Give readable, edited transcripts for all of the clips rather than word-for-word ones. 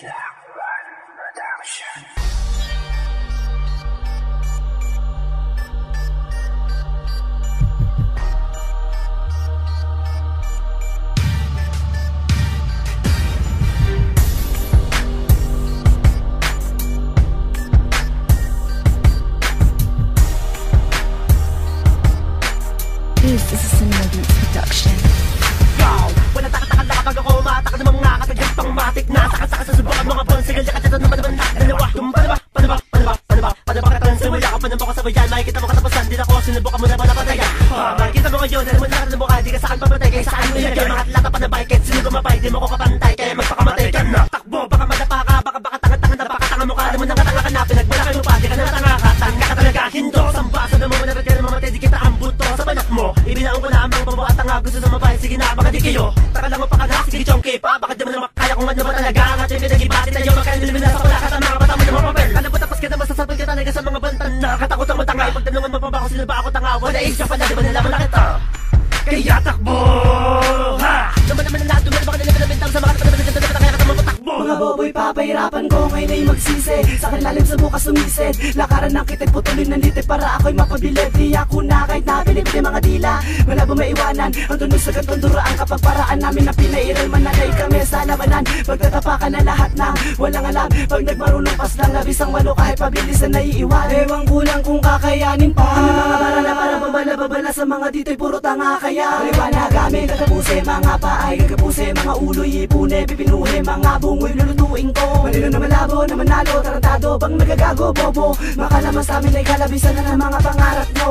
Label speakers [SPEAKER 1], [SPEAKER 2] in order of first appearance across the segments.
[SPEAKER 1] Black Run Production.
[SPEAKER 2] This is a Cinema Beats production.
[SPEAKER 3] Wala takatakan na kapag ako umatak ng mga katagang pangmatik na sakasaka sa subukan mga bon. Sigal na katatan naman naman na dalawa. Panaba katang simula ka panabok ka sa bayan. Makikita mo katapasan, di na ako sinubukan mo na ba napatayan. Makikita mo ngayon, alam mo na ng mukha. Di ka saan papatay, kaya saan mo ilagay. Mga atlata pa na biked, sino gumapay. Di mo ko kapantay, kaya magpakamatay ka na. Takbo, baka madapa ka, baka tangan-tangan na baka tanga mo ka. Alam mo na katanga ka na, pinagmalaki mo pa. Di ka na natanga ka, tanga ka talaga. Hindo, sambasa na mo, manapit ka na mamatay. Di kita ang buto sa banak mo. Ibinaon ko na amang pambo at tanga. Gusto sumabay, sige na, baka di kayo. Taka lang mo pa ka, sige chonky pa. Baka di mo na makaya kung ano ba talaga. Ang ating pinag-ibatin na yun, magkailimin na sa wala ka ta mga bata mo na mga papel. Alam mo tapos ka na masasapal ka talaga sa mga bantan na katakot ang matanga. Ipagtanungan mo pa ba kung sino ba ako tanga. Wala isya pala, di ba nalaman na kita. Kaya takbo, ha! Naman na lahat, dumal baka nila pinabintang sa mga kapatid na ganda kaya katamang patakbo.
[SPEAKER 4] Mga boboy, papahirapan ko ngayon ay magsisi. Sa lalim sa bukas sumisid. Lakaran ng kitid, putuloy ng litid para ako'y mapabilib. Di ako na kahit na pinipili mga dila. Malabo maiwanan, ang tunog sa kantunduraan. Kapag paraan namin na pinairal, mananay kami sa labanan. Pagtatapakan na lahat ng walang alam. Pag nagmarunong pas lang, labis ang malo kahit pabilisan na iiwan. Ewan kulang kung kakayanin pa. Ang mga barala para babala sa mga dito'y puro tanga kaya. Liwanag kami kakapuse, mga paay kakapuse, mga ulo'y ipune, pipinuhe, mga bungoy lulutuin ko. Malino na malabo, na manalo, tarantado, bang nagagago, bobo. Makalaman sa amin ay kalabisan na ng mga pangarap nyo.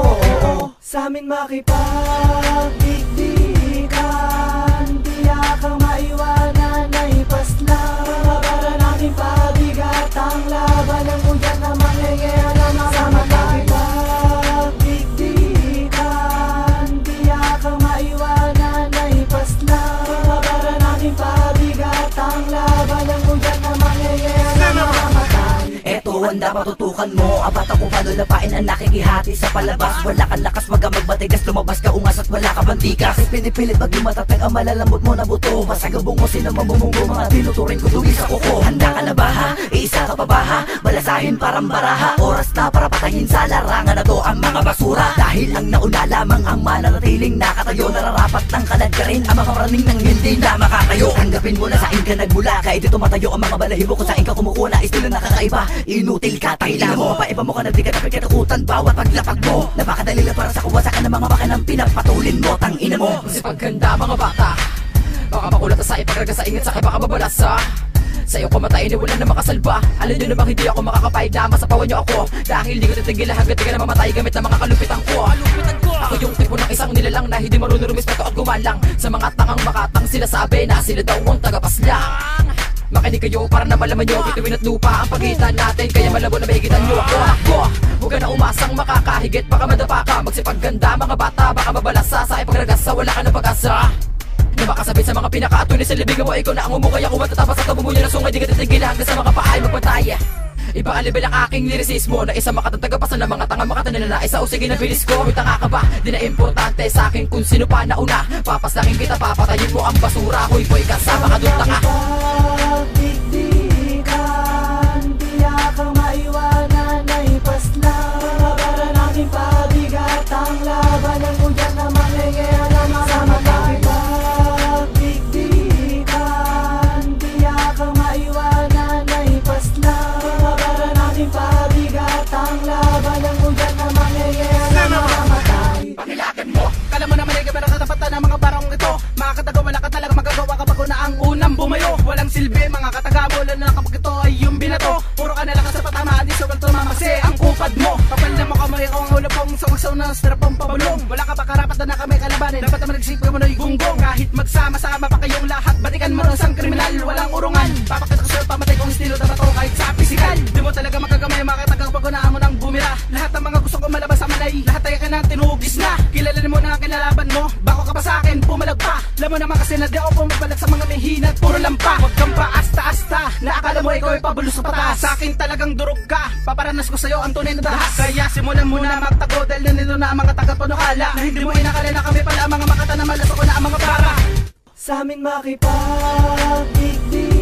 [SPEAKER 4] Sa amin makipagdigdigan, tiyak ang maiwanan ay paslang. Para namin pabigat ang laban ng uyan na mangyayaya na mga makipagdigdigan, tiyak ang maiwanan ay paslang. Para namin pabigat ang laban ng uyan na mangyayaya na mga matay.
[SPEAKER 5] Eto ang dapat tutukan mo. Abat ako paano lapain ang nakikihati sa palabas. Wala kang lakas magbatigas, lumabas ka ungas at wala ka bandikas. Pinipilit maging matatag ang malalamot mo na buto. Masagabong mo sino mamumunggo, mga tinuturing ko tuloy sa kuko. Handa ka na ba ha? Iisa ka pa ba ha? Balasahin parang baraha. Oras na para patayin sa larangan na to ang mga basura. Dahil ang nauna lamang ang mananatiling nakatayo. Nararapat ng kalad ka rin ang mga praning ng hindi na makakayo. Tanggapin mo na saan ka nagmula. Kahit ito matayo ang mga balahibo kung saan ka kumukuha. Estilo nakakaiba, inutil ka, tangila mo. Paiba mo ka na di ka dapat katakutan bawat paglapag mo. Napakadali lang para sa kuwasakan ng mga makinang pinagpatulin mo, tangina mo.
[SPEAKER 6] Kasi pagganda mga bata, baka makulat sa ipagraga sa ingat sa akin baka mabalasa. Sa'yo kumatayin ni wala na makasalba. Alam nyo namang hindi ako makakapahid na masapawan nyo ako. Dahil di ko titigil hanggat di ka na mamatay gamit ng mga kalupitan ko. Ako yung tipo ng isang nilalang na hindi marunong rumispeto at gumalang sa mga tangang makatang sila sabi na sila daw ang tagapaslang. Makinig kayo para na malaman nyo bituin at lupa ang pagitan natin. Kaya malabo na mahigitan nyo ako. Huwag ka na umasang makakahigit, baka madapa ka. Magsipagganda mga bata, baka mabalasa sa ipagragasa, wala ka na pag-asa. Na makasabit sa mga pinakaatunin sa libingan mo. Ikaw na ang umukay, ako matatapos sa tabumuya na sungay. Di ka titigil hanggang sa mga paay magpatay. Iba ang level ang aking lirisismo. Na isa makatatagapasan ng mga tanga makatanila na isa o sige na bilis ko. May tanga ka ba? Di na importante sa akin kung sino pa nauna. Papaslangin kita, papatayin mo ang basura. Hoy boy, kasama ka dun tanga.
[SPEAKER 4] Pagdigdigan, tiyak ang maiwanan ay paslang. Para namin pabigat ang laban ng uyan na mangyayaya na mga matay. Pagdigdigan, tiyak ang maiwanan ay paslang. Para namin pabigat ang laban ng uyan na mangyayaya na mga matay.
[SPEAKER 6] Pakilagan mo, kala mo naman ay gabi nakatapatan ng mga barong ito. Mga kataga, wala ka talaga magagawa kapag na ang unang bumayo. Walang silbi, mga kataga mo, lalo na kapag ito ay yung binato. Puro ka nalang sa patama, di sobrang tumamasi ang kupad mo. Kapal na mo kamay, ako ang ulapong sawagsaw na strapong pabulong. Wala ka pa karapat na kami kalabanin. Dapat naman nagsipag mo na yung gunggong. Kahit magsama-sama pa kayong lahat, batikan mo ng isang kriminal, walang urungan. Papakita ko sa'yo, pamatay kong estilo, dapat ako kahit sa pisikal. Di mo talaga makagamay, mga kataga kapag unaan mo ng bumira. Lahat ng mga gusto ko malabas sa manay, lahat ay ka na tinugis na. Kilala mo na ang kinalaban mo, bako ka pa sa akin, pumalag pa. Alam mo naman kasi na di ako pumapalag sa mga mihina at puro lampa. Huwag kang pa asta-asta, na akala mo ikaw ay pabulos sa patas. Sa akin talagang durog ka, paparanas ko sa'yo ang tunay na dahas. Kaya simulan mo na magtago dahil nanilo na ang mga taga-panukala. Na hindi mo inakala na kami pala ang mga makata na malasok ko na ang mga para.
[SPEAKER 4] Sa amin makipagdigdigan,